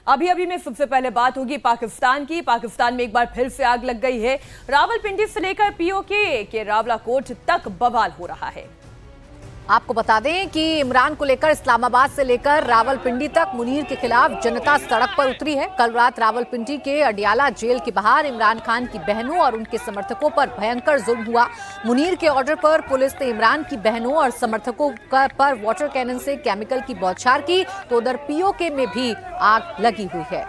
अभी अभी में सबसे पहले बात होगी पाकिस्तान की। पाकिस्तान में एक बार फिर से आग लग गई है। रावलपिंडी से लेकर पीओके के रावलाकोट तक बवाल हो रहा है। आपको बता दें कि इमरान को लेकर इस्लामाबाद से लेकर रावलपिंडी तक मुनीर के खिलाफ जनता सड़क पर उतरी है। कल रात रावलपिंडी के अडियाला जेल के बाहर इमरान खान की बहनों और उनके समर्थकों पर भयंकर जुल्म हुआ। मुनीर के ऑर्डर पर पुलिस ने इमरान की बहनों और समर्थकों पर वाटर कैनन से केमिकल की बौछार की, तो उधर पीओके में भी आग लगी हुई है।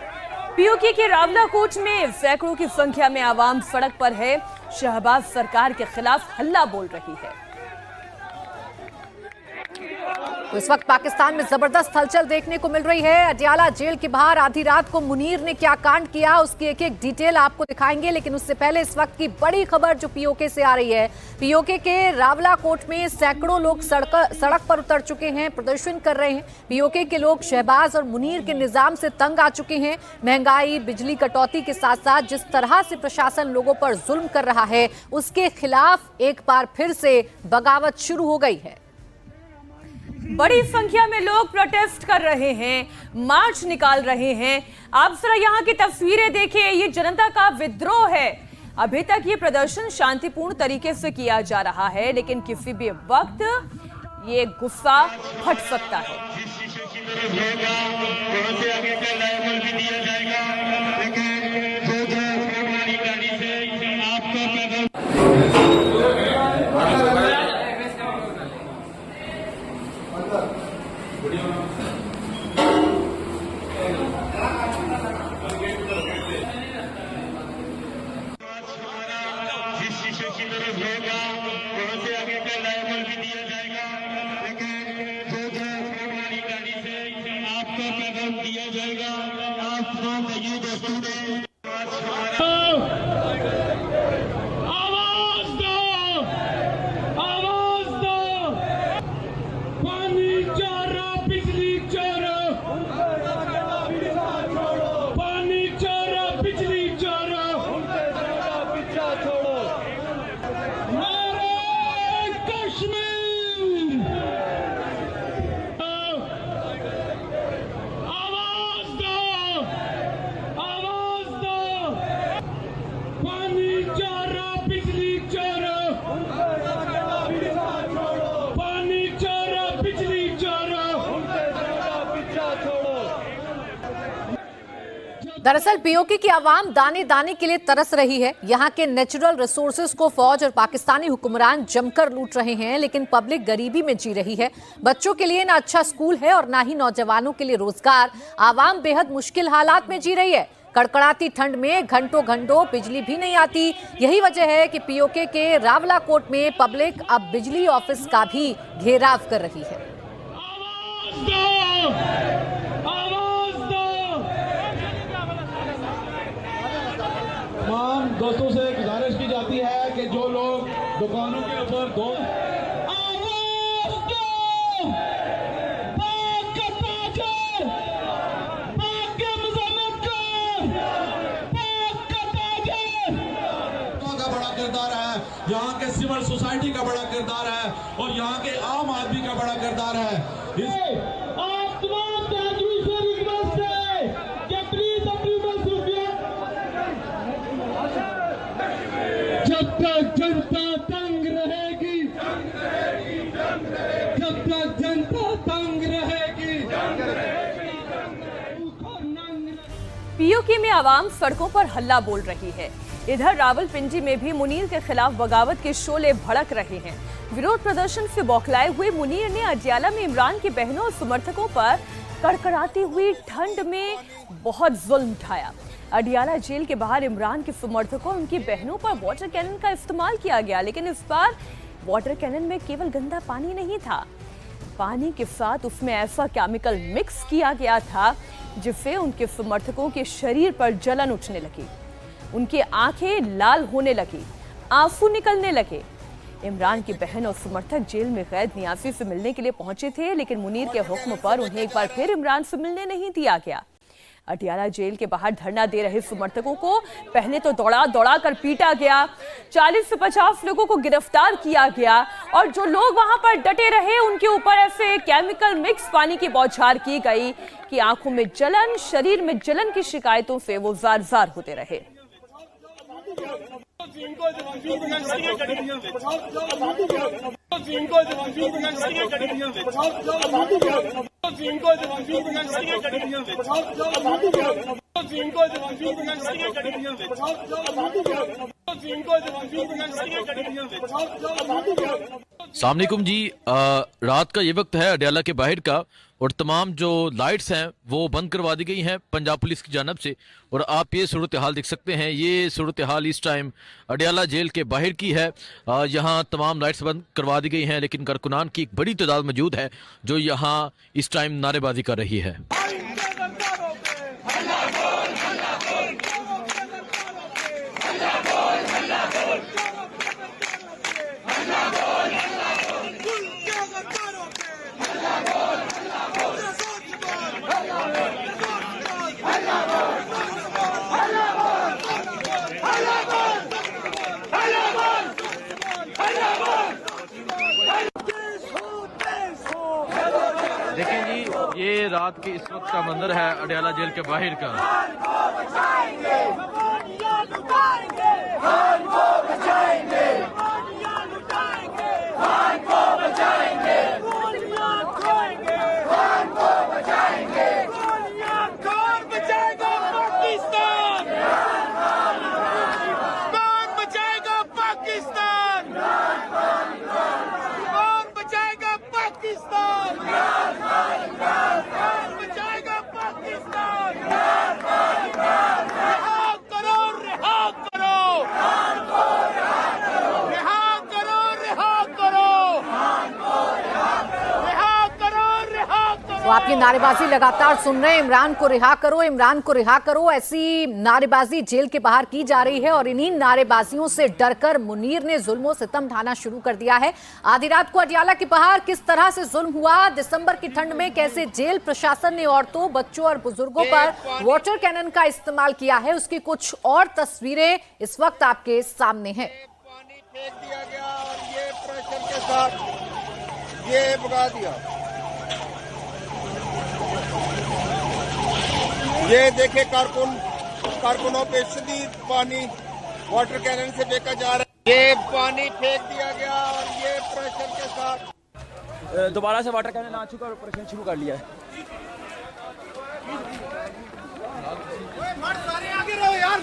पीओके के रावलाकोट में सैकड़ों की संख्या में आवाम सड़क पर है। शहबाज सरकार के खिलाफ हल्ला बोल रही है। तो इस वक्त पाकिस्तान में जबरदस्त हलचल देखने को मिल रही है। अडियाला जेल के बाहर आधी रात को मुनीर ने क्या कांड किया, उसकी एक एक डिटेल आपको दिखाएंगे, लेकिन उससे पहले इस वक्त की बड़ी खबर जो पीओके से आ रही है। पीओके के रावलाकोट में सैकड़ों लोग सड़क पर उतर चुके हैं, प्रदर्शन कर रहे हैं। पीओके के लोग शहबाज और मुनीर के निजाम से तंग आ चुके हैं। महंगाई, बिजली कटौती के साथ साथ जिस तरह से प्रशासन लोगों पर जुल्म कर रहा है, उसके खिलाफ एक बार फिर से बगावत शुरू हो गई है। बड़ी संख्या में लोग प्रोटेस्ट कर रहे हैं, मार्च निकाल रहे हैं। आप जरा यहाँ की तस्वीरें देखिए, ये जनता का विद्रोह है। अभी तक ये प्रदर्शन शांतिपूर्ण तरीके से किया जा रहा है, लेकिन किसी भी वक्त ये गुस्सा फट सकता है। दरअसल पीओके की आवाम दाने दाने के लिए तरस रही है। यहाँ के नेचुरल रिसोर्सेज को फौज और पाकिस्तानी हुक्मरान जमकर लूट रहे हैं, लेकिन पब्लिक गरीबी में जी रही है। बच्चों के लिए ना अच्छा स्कूल है और ना ही नौजवानों के लिए रोजगार। आवाम बेहद मुश्किल हालात में जी रही है। कड़कड़ाती ठंड में घंटों घंटों बिजली भी नहीं आती। यही वजह है कि पीओके के रावलाकोट में पब्लिक अब बिजली ऑफिस का भी घेराव कर रही है। तमाम दोस्तों से गुजारिश की जाती है कि जो लोग दुकानों के ऊपर बड़ा किरदार है, यहाँ के सिविल सोसाइटी का बड़ा किरदार है और यहाँ के आम आदमी का बड़ा किरदार है। जब तक जनता तंग रहेगी, जब तक जनता तंग रहेगी। पीओके में आवाम सड़कों पर हल्ला बोल रही है। इधर रावलपिंडी में भी मुनीर के खिलाफ बगावत के शोले भड़क रहे हैं। विरोध प्रदर्शन से बौखलाए हुए मुनीर ने अडियाला में इमरान की बहनों और समर्थकों पर कड़कड़ाती हुई ठंड में बहुत जुल्म उठाया। अडियाला जेल के बाहर इमरान के समर्थकों और उनकी बहनों पर वाटर कैनन का इस्तेमाल किया गया, लेकिन इस बार वाटर कैनन में केवल गंदा पानी नहीं था, पानी के साथ उसमें ऐसा केमिकल मिक्स किया गया था जिससे उनके समर्थकों के शरीर पर जलन उठने लगी, उनकी आंखें लाल होने लगी, आंसू निकलने लगे। इमरान की बहन और समर्थक जेल में कैद नियासी से मिलने के लिए पहुंचे थे, लेकिन मुनीर के हुक्म पर उन्हें एक बार फिर इमरान से मिलने नहीं दिया गया। अटियाला जेल के बाहर धरना दे रहे समर्थकों को पहले तो दौड़ा कर पीटा गया, 40 से 50 लोगों को गिरफ्तार किया गया और जो लोग वहां पर डटे रहे उनके ऊपर ऐसे केमिकल मिक्स पानी की बौछार की गई कि आंखों में जलन, शरीर में जलन की शिकायतों से वो जार-जार होते रहे। अस्सलामुअलैकुम जी, रात का ये वक्त है अडियाला के बाहर का और तमाम जो लाइट्स हैं वो बंद करवा दी गई हैं पंजाब पुलिस की जानब से। और आप ये सूरत हाल देख सकते हैं, ये सूरत हाल इस टाइम अडियाला जेल के बाहर की है। यहाँ तमाम लाइट्स बंद करवा दी गई हैं, लेकिन कारकुनान की एक बड़ी तादाद मौजूद है जो यहाँ इस टाइम नारेबाजी कर रही है। देखिए जी, ये रात के इस वक्त का मंजर है अडियाला जेल के बाहर का। तो आप ये नारेबाजी लगातार सुन रहे हैं, इमरान को रिहा करो, इमरान को रिहा करो, ऐसी नारेबाजी जेल के बाहर की जा रही है। और इन्हीं नारेबाजियों से डरकर मुनीर ने जुल्म सितम ढाना शुरू कर दिया है। आधी रात को अडियाला के बाहर किस तरह से जुल्म हुआ, दिसंबर की ठंड में कैसे जेल प्रशासन ने औरतों, बच्चों और बुजुर्गों पर वाटर कैनन का इस्तेमाल किया है, उसकी कुछ और तस्वीरें इस वक्त आपके सामने हैं। पानी फेंक दिया गया और ये प्रेशर के साथ ये भगा दिया। ये देखे कारकुनों पे शदीद पानी वाटर कैनन से फेंका जा रहा है। ये पानी फेंक दिया गया और ये प्रेशर के साथ दोबारा से वाटर कैनन आ चुका और ऑपरेशन शुरू कर लिया है। आगे रहो यार,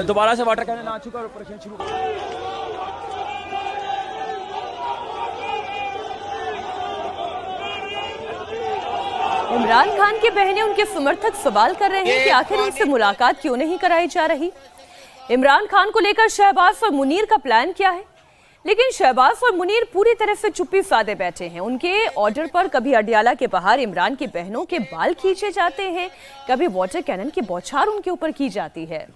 दोबारा से वाटर कैनन आ चुका और ऑपरेशन शुरू। इमरान खान की बहनें, उनके समर्थक सवाल कर रहे हैं कि आखिर उनसे मुलाकात क्यों नहीं कराई जा रही। इमरान खान को लेकर शहबाज और मुनीर का प्लान क्या है, लेकिन शहबाज और मुनीर पूरी तरह से चुप्पी साधे बैठे हैं। उनके ऑर्डर पर कभी अडियाला के बाहर इमरान की बहनों के बाल खींचे जाते हैं, कभी वाटर कैनन की बौछार उनके ऊपर की जाती है।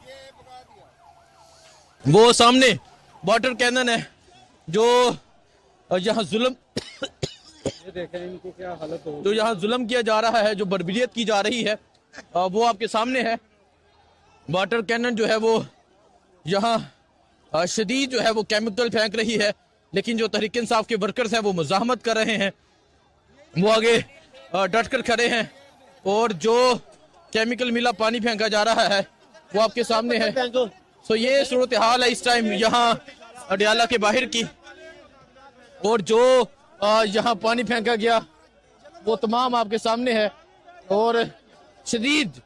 वो सामने वाटर कैनन है जो यहाँ जुल्म इनको क्या हालत हो, जो यहाँ जुल्म किया जा रहा है, जो बर्बरियत की जा रही है, वो आपके सामने है। वाटर कैनन जो है वो यहाँ शदीद जो है वो केमिकल फेंक रही है, लेकिन जो तहरीक इंसाफ के वर्कर्स हैं वो मुजाहमत कर रहे हैं, वो आगे डट कर खड़े हैं। और जो केमिकल मिला पानी फेंका जा रहा है वो आपके सामने है। तो ये सूरत हाल है इस टाइम यहाँ अडियाला के बाहर की। और जो यहाँ पानी फेंका गया वो तमाम आपके सामने है। और शदीद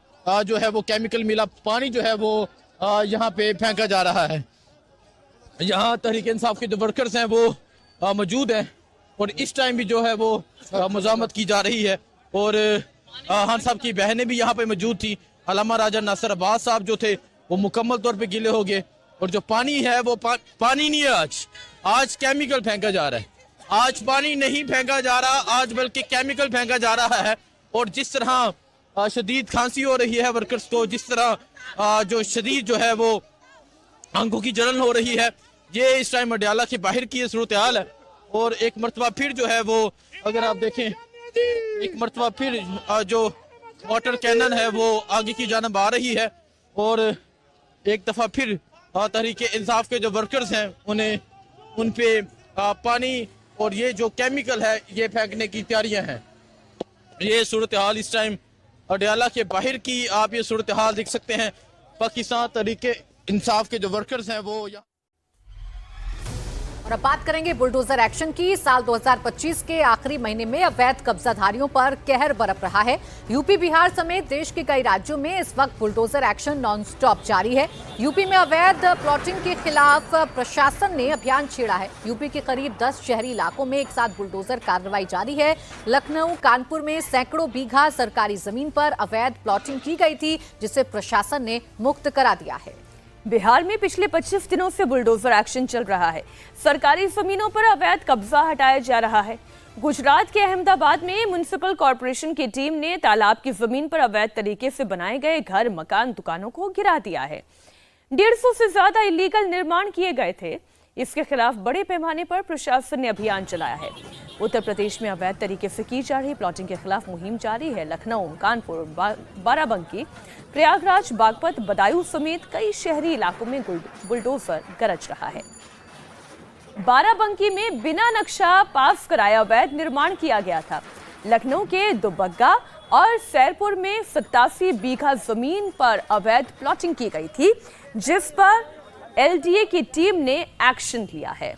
जो है वो केमिकल मिला पानी जो है वो यहाँ पे फेंका जा रहा है। यहाँ तहरीक इंसाफ के जो वर्कर्स हैं वो मौजूद हैं और इस टाइम भी जो है वो मुजाहमत की जा रही है। और खान साहब की बहनें भी यहाँ पे मौजूद थी। अल्लामा राजा नासिर अब्बास साहब जो थे वो मुकम्मल तौर पे गिले हो गए। और जो पानी है वो पानी नहीं है, आज केमिकल फेंका जा रहा है। आज पानी नहीं फेंका जा रहा, आज बल्कि केमिकल फेंका जा रहा है। और जिस तरह शदीद खांसी हो रही है वर्कर्स को, जिस तरह जो शदीद जो है वो आंखों की जलन हो रही है, ये इस टाइम अडयाला के बाहर की सूरत हाल है। और एक मरतबा फिर जो है वो, अगर आप देखें, एक मरतबा फिर जो वाटर कैनन है वो आगे की जानब आ रही है और एक दफा फिर तहरीके इंसाफ के जो वर्कर्स हैं उन्हें उन पे पानी और ये जो केमिकल है ये फेंकने की तैयारियां हैं। ये सूरत हाल इस टाइम अडयाला के बाहर की आप ये सूरत हाल देख सकते हैं। पाकिस्तान तहरीके इंसाफ के जो वर्कर्स हैं वो यहाँ। और अब बात करेंगे बुलडोजर एक्शन की। साल 2025 के आखिरी महीने में अवैध कब्जाधारियों पर कहर बरप रहा है। यूपी, बिहार समेत देश के कई राज्यों में इस वक्त बुलडोजर एक्शन नॉनस्टॉप जारी है। यूपी में अवैध प्लॉटिंग के खिलाफ प्रशासन ने अभियान छेड़ा है। यूपी के करीब 10 शहरी इलाकों में एक साथ बुलडोजर कार्रवाई जारी है। लखनऊ, कानपुर में सैकड़ों बीघा सरकारी जमीन पर अवैध प्लॉटिंग की गई थी, जिसे प्रशासन ने मुक्त करा दिया है। बिहार में पिछले 25 दिनों से बुलडोजर एक्शन चल रहा है। सरकारी जमीनों पर अवैध कब्जा हटाया जा रहा है। गुजरात के अहमदाबाद में म्युनिसिपल कॉर्पोरेशन की टीम ने तालाब की जमीन पर अवैध तरीके से बनाए गए घर, मकान, दुकानों को गिरा दिया है। 150 से ज्यादा इलीगल निर्माण किए गए थे। इसके खिलाफ बड़े पैमाने पर प्रशासन ने अभियान चलाया है। उत्तर प्रदेश में अवैध तरीके से की जा रही प्लॉटिंग के खिलाफ मुहिम जारी है। लखनऊ, कानपुर, बाराबंकी, प्रयागराज, बागपत, बदायूं समेत कई शहरी इलाकों में बुलडोजर गरज रहा है। बाराबंकी में बिना नक्शा पास कराए अवैध निर्माण किया गया था। लखनऊ के दुबग्गा और सैरपुर में 87 बीघा जमीन पर अवैध प्लॉटिंग की गई थी, जिस पर एलडीए की टीम ने एक्शन लिया है।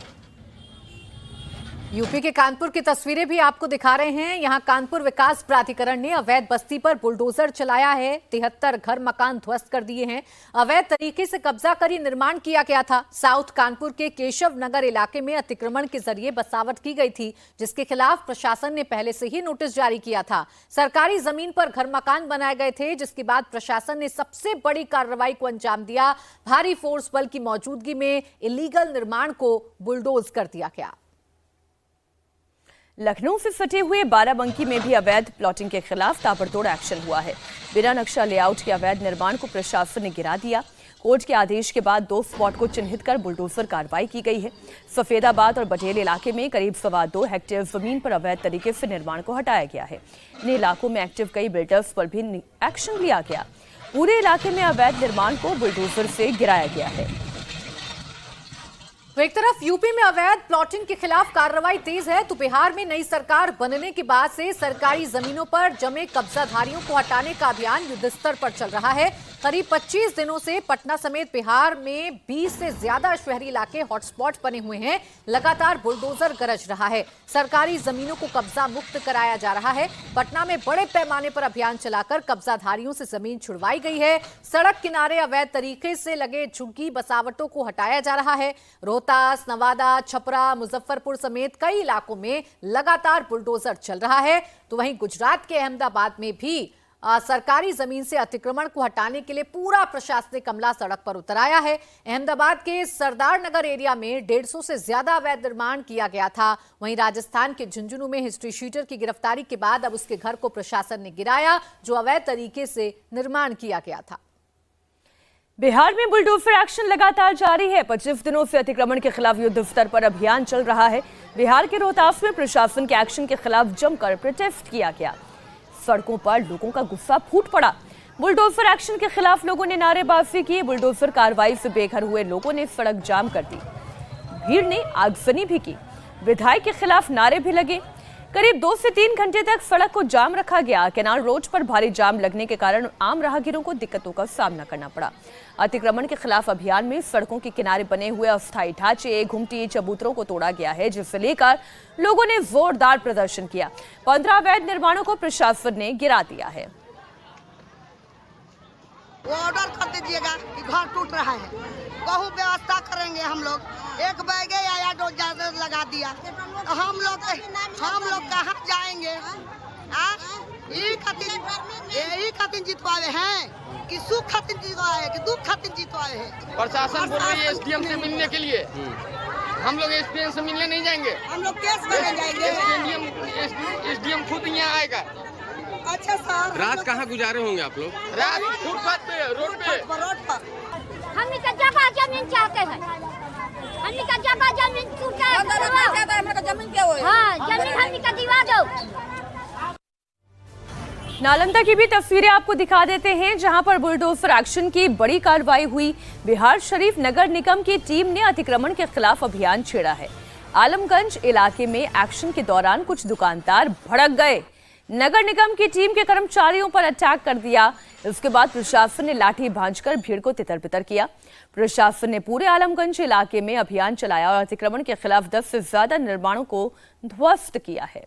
यूपी के कानपुर की तस्वीरें भी आपको दिखा रहे हैं। यहां कानपुर विकास प्राधिकरण ने अवैध बस्ती पर बुलडोजर चलाया है। 73 घर, मकान ध्वस्त कर दिए हैं। अवैध तरीके से कब्जा करी निर्माण किया गया था। साउथ कानपुर के केशव नगर इलाके में अतिक्रमण के जरिए बसावट की गई थी, जिसके खिलाफ प्रशासन ने पहले से ही नोटिस जारी किया था। सरकारी जमीन पर घर, मकान बनाए गए थे, जिसके बाद प्रशासन ने सबसे बड़ी कार्रवाई को अंजाम दिया। भारी फोर्स बल की मौजूदगी में इलीगल निर्माण को बुलडोज कर दिया गया। लखनऊ से सटे हुए बाराबंकी में भी अवैध प्लॉटिंग के खिलाफ ताबड़तोड़ एक्शन हुआ है। बिना नक्शा लेआउट के अवैध निर्माण को प्रशासन ने गिरा दिया। कोर्ट के आदेश के बाद 2 स्पॉट को चिन्हित कर बुलडोजर कार्रवाई की गई है। सफेदाबाद और बटेल इलाके में करीब 2.25 हेक्टेयर जमीन पर अवैध तरीके से निर्माण को हटाया गया है। इन इलाकों में एक्टिव कई बिल्डर्स पर भी एक्शन लिया गया। पूरे इलाके में अवैध निर्माण को बुलडोजर से गिराया गया है। तो एक तरफ यूपी में अवैध प्लॉटिंग के खिलाफ कार्रवाई तेज है, तो बिहार में नई सरकार बनने के बाद से सरकारी जमीनों पर जमे कब्जाधारियों को हटाने का अभियान युद्धस्तर पर चल रहा है। करीब 25 दिनों से पटना समेत बिहार में 20 से ज्यादा शहरी इलाके हॉटस्पॉट बने हुए हैं। लगातार बुलडोजर गरज रहा है। सरकारी जमीनों को कब्जा मुक्त कराया जा रहा है। पटना में बड़े पैमाने पर अभियान चलाकर कब्जाधारियों से जमीन छुड़वाई गई है। सड़क किनारे अवैध तरीके से लगे झुग्गी बसावटों को हटाया जा रहा है। रोहतास, नवादा, छपरा, मुजफ्फरपुर समेत कई इलाकों में लगातार बुलडोजर चल रहा है। तो वहीं गुजरात के अहमदाबाद में भी सरकारी जमीन से अतिक्रमण को हटाने के लिए पूरा प्रशासनिक अमला सड़क पर उतर आया है। अहमदाबाद के सरदार नगर एरिया में 150 से ज्यादा अवैध निर्माण किया गया था। वहीं राजस्थान के झुंझुनू में हिस्ट्री शीटर की गिरफ्तारी के बाद अब उसके घर को प्रशासन ने गिराया, जो अवैध तरीके से निर्माण किया गया था। बिहार में बुलडोजर एक्शन लगातार जारी है। 25 दिनों से अतिक्रमण के खिलाफ युद्ध स्तर पर अभियान चल रहा है। बिहार के रोहतास में प्रशासन के एक्शन के खिलाफ जमकर प्रोटेस्ट किया गया। सड़कों पर लोगों का गुस्सा फूट पड़ा। बुलडोजर एक्शन के खिलाफ लोगों ने नारेबाजी की। बुलडोजर कार्रवाई से बेघर हुए लोगों ने सड़क जाम कर दी। भीड़ ने आगजनी भी की। विधायक के खिलाफ नारे भी लगे। करीब 2 से 3 घंटे तक सड़क को जाम रखा गया। कैनाल रोड पर भारी जाम लगने के कारण आम राहगीरों को दिक्कतों का सामना करना पड़ा। अतिक्रमण के खिलाफ अभियान में सड़कों के किनारे बने हुए अस्थायी ढांचे, घुमटी, चबूतरों को तोड़ा गया है, जिसे लेकर लोगों ने जोरदार प्रदर्शन किया। 15 अवैध निर्माणों को प्रशासन ने गिरा दिया है। वो ऑर्डर कर दीजिएगा कि घर टूट रहा है, कहूँ व्यवस्था करेंगे हम लोग। एक बैगे आया जो ज्यादा लगा दिया, तो हम लोग कहाँ जाएंगे? यही खातिर जितवाए हैं कि सुख खातिर जितवाए हैं कि दुख खातिर जितवाए हैं। प्रशासन बोल रही है एसडीएम से मिलने के लिए। हम लोग एसडीएम से मिलने नहीं जाएंगे। हम लोग केस करने जाएंगे। एसडीएम खुद यहाँ आएगा। अच्छा सर, रात कहाँ गुजारे होंगे आप लोग? रात फुटपाथ पे, रोड पे। रोड पर हम जगह जमीन चाहते हैं, हम जगह जमीन जमीन क्या हुआ? हाँ, जमीन हम दिवा दो। नालंदा की भी तस्वीरें आपको दिखा देते हैं, जहां पर बुलडोजर एक्शन की बड़ी कार्रवाई हुई। बिहार शरीफ नगर निगम की टीम ने अतिक्रमण के खिलाफ अभियान छेड़ा है। आलमगंज इलाके में एक्शन के दौरान कुछ दुकानदार भड़क गए, नगर निगम की टीम के कर्मचारियों पर अटैक कर दिया। इसके बाद प्रशासन ने लाठी भांजकर भीड़ को तितर-बितर किया। प्रशासन ने पूरे आलमगंज इलाके में अभियान चलाया और अतिक्रमण के खिलाफ 10 से ज्यादा निर्माणों को ध्वस्त किया है।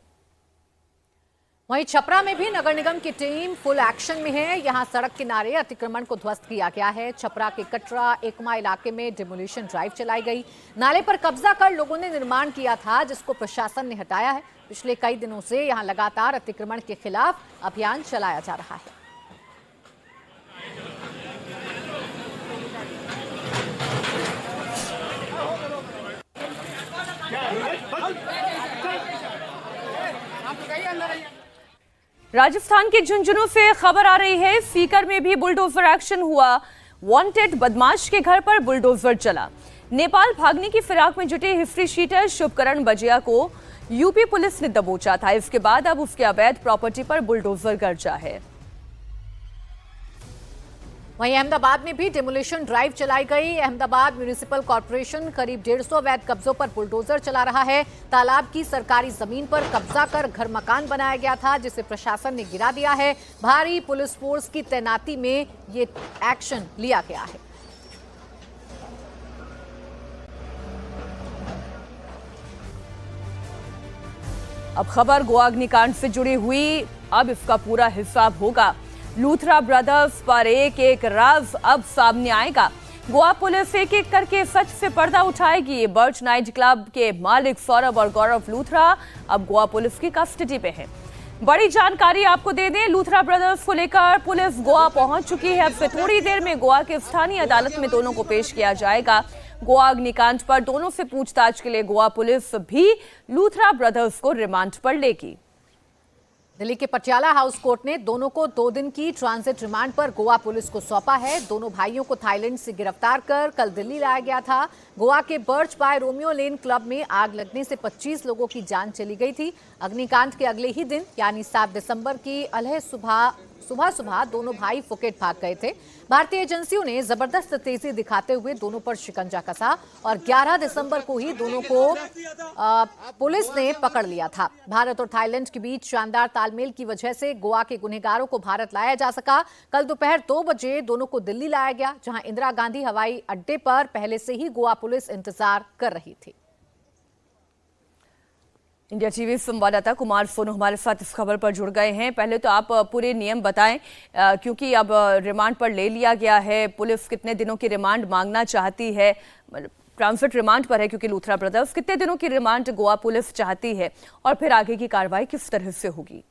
वहीं छपरा में भी नगर निगम की टीम फुल एक्शन में है। यहां सड़क किनारे अतिक्रमण को ध्वस्त किया गया है। छपरा के कटरा एकमा इलाके में डिमोलिशन ड्राइव चलाई गई। नाले पर कब्जा कर लोगों ने निर्माण किया था, जिसको प्रशासन ने हटाया है। पिछले कई दिनों से यहां लगातार अतिक्रमण के खिलाफ अभियान चलाया जा रहा है। राजस्थान के झुंझुनू से खबर आ रही है, सीकर में भी बुलडोजर एक्शन हुआ। वांटेड बदमाश के घर पर बुलडोजर चला। नेपाल भागने की फिराक में जुटे हिस्ट्री शीटर शुभकरण बजिया को यूपी पुलिस ने दबोचा था। इसके बाद अब उसके अवैध प्रॉपर्टी पर बुलडोजर गर्जा है। वहीं अहमदाबाद में भी डिमोलिशन ड्राइव चलाई गई। अहमदाबाद म्युनिसिपल कॉर्पोरेशन करीब 150 अवैध कब्जों पर बुलडोजर चला रहा है। तालाब की सरकारी जमीन पर कब्जा कर घर मकान बनाया गया था, जिसे प्रशासन ने गिरा दिया है। भारी पुलिस फोर्स की तैनाती में ये एक्शन लिया गया है। अब खबर गोवा अग्निकांड से जुड़ी हुई, अब इसका पूरा हिसाब होगा। लूथरा ब्रदर्स पर एक एक राज अब सामने आएगा। गोवा पुलिस एक एक करके सच से पर्दा उठाएगी। बर्च नाइट क्लब के मालिक सौरभ और गौरव लूथरा अब गोवा पुलिस की कस्टडी में हैं। बड़ी जानकारी आपको दे दें, लूथरा ब्रदर्स को लेकर पुलिस गोवा पहुंच चुकी है। अब से थोड़ी देर में गोवा के स्थानीय अदालत में दोनों को पेश किया जाएगा। गोवा अग्निकांड पर दोनों से पूछताछ के लिए गोवा पुलिस भी लूथरा ब्रदर्स को रिमांड पर लेगी। दिल्ली के पटियाला हाउस कोर्ट ने दोनों को 2 दिन की ट्रांजिट रिमांड पर गोवा पुलिस को सौंपा है। दोनों भाइयों को थाईलैंड से गिरफ्तार कर कल दिल्ली लाया गया था। गोवा के Birch by Romeo Lane club में आग लगने से 25 लोगों की जान चली गई थी। अग्निकांड के अगले ही दिन यानी 7 दिसंबर की अलह सुबह दोनों भाई फुकेट भाग गए थे। भारतीय एजेंसियों ने जबरदस्त तेजी दिखाते हुए दोनों पर शिकंजा कसा और 11 दिसंबर को ही दोनों को पुलिस ने पकड़ लिया था। भारत और थाईलैंड के बीच शानदार तालमेल की वजह से गोवा के गुनहगारों को भारत लाया जा सका। कल दोपहर 2 बजे दोनों को दिल्ली लाया गया, जहां इंदिरा गांधी हवाई अड्डे पर पहले से ही गोवा पुलिस इंतजार कर रही थी। इंडिया टीवी संवाददाता कुमार सोनू हमारे साथ इस खबर पर जुड़ गए हैं। पहले तो आप पूरे नियम बताएं, क्योंकि अब रिमांड पर ले लिया गया है। पुलिस कितने दिनों की रिमांड मांगना चाहती है? ट्रांजिट रिमांड पर है क्योंकि लूथरा ब्रदर्स, कितने दिनों की रिमांड गोवा पुलिस चाहती है और फिर आगे की कार्रवाई किस तरह से होगी?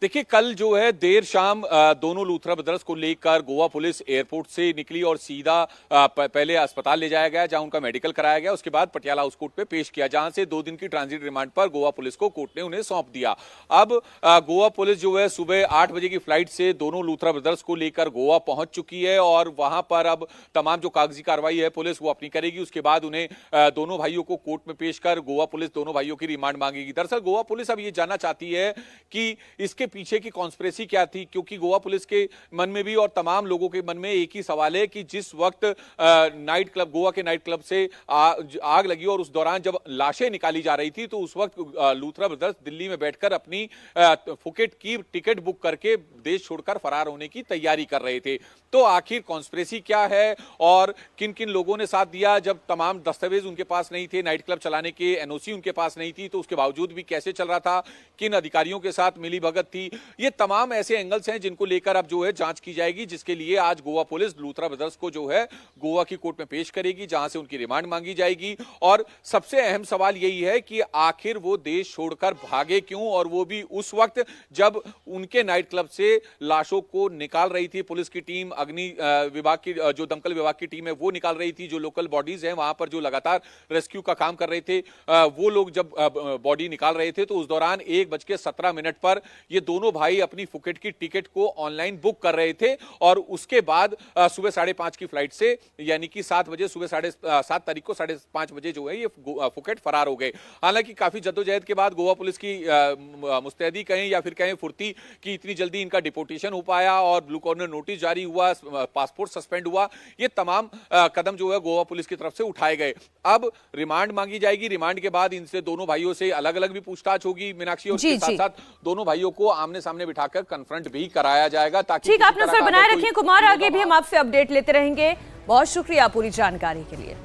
देखिए, कल जो है देर शाम दोनों लूथरा ब्रदर्स को लेकर गोवा पुलिस एयरपोर्ट से निकली और सीधा पहले अस्पताल ले जाया गया, जहां उनका मेडिकल कराया गया। उसके बाद पटियाला हाउस कोर्ट पे पेश किया, जहां से 2 दिन की ट्रांजिट रिमांड पर गोवा पुलिस को कोर्ट ने उन्हें सौंप दिया। अब गोवा पुलिस जो है सुबह 8 बजे की फ्लाइट से दोनों लूथरा ब्रदर्स को लेकर गोवा पहुंच चुकी है और वहां पर अब तमाम जो कागजी कार्रवाई है पुलिस वो अपनी करेगी। उसके बाद उन्हें दोनों भाइयों को कोर्ट में पेश कर गोवा पुलिस दोनों भाइयों की रिमांड मांगेगी। दरअसल गोवा पुलिस अब ये जानना चाहती है कि इसके पीछे की कॉन्स्पिरेसी क्या थी, क्योंकि गोवा पुलिस के मन में भी और तमाम लोगों के मन में एक ही सवाल है कि जिस वक्त नाइट क्लब, गोवा के नाइट क्लब से आग लगी और उस दौरान जब लाशें निकाली जा रही थी, तो उस वक्त लूथरा ब्रदर्स दिल्ली में बैठकर अपनी फुकेट की टिकट बुक करके देश छोड़कर फरार होने की तैयारी कर रहे थे। तो आखिर कॉन्स्पिरेसी क्या है और किन किन लोगों ने साथ दिया? जब तमाम दस्तावेज उनके पास नहीं थे, नाइट क्लब चलाने के एनओसी उनके पास नहीं थी, तो उसके बावजूद भी कैसे चल रहा था? किन अधिकारियों के साथ मिली भगत थी? थी। ये तमाम ऐसे एंगल्स हैं जिनको लेकर अब जो है जांच की जाएगी, जिसके लिए आज गोवा पुलिस लूथरा ब्रदर्स को जो है गोवा की कोर्ट में पेश करेगी, जहां से उनकी रिमांड मांगी जाएगी। और सबसे अहम सवाल यही है कि आखिर वो देश छोड़कर भागे क्यों, और वो भी उस वक्त जब उनके नाइट क्लब से लाशों को निकाल रही थी पुलिस की टीम, अग्नि विभाग की जो दमकल विभाग की टीम है वो निकाल रही थी, जो लोकल बॉडीज हैं वहां पर जो लगातार रेस्क्यू का काम कर रहे थे वो लोग जब बॉडी निकाल रहे थे, तो उस दौरान 1:17 पर ये दोनों भाई अपनी फुकेट की टिकट को ऑनलाइन बुक कर रहे थे, और उसके बाद सुबह 5:30 की फ्लाइट से, यानी कि 7 बजे सुबह 7 तारीख को 5:30 बजे जो है ये फुकेट फरार हो गए। हालांकि काफी जद्दोजहद के बाद गोवा पुलिस की मुस्तैदी कहें या फिर कहें फुर्ती कि इतनी जल्दी इनका डिपोर्टेशन हो पाया और ब्लू कॉर्नर नोटिस जारी हुआ, पासपोर्ट सस्पेंड हुआ, ये तमाम कदम जो है गोवा पुलिस की तरफ से उठाए गए। अब रिमांड मांगी जाएगी, रिमांड के बाद इनसे दोनों भाइयों से अलग अलग भी पूछताछ होगी मीनाक्षी, और इसके साथ साथ दोनों भाइयों को आमने सामने बिठाकर कन्फ्रंट भी कराया जाएगा, ताकि ठीक, आप नजर बनाए रखें कुमार, आगे भी हम आपसे अपडेट लेते रहेंगे। बहुत शुक्रिया पूरी जानकारी के लिए।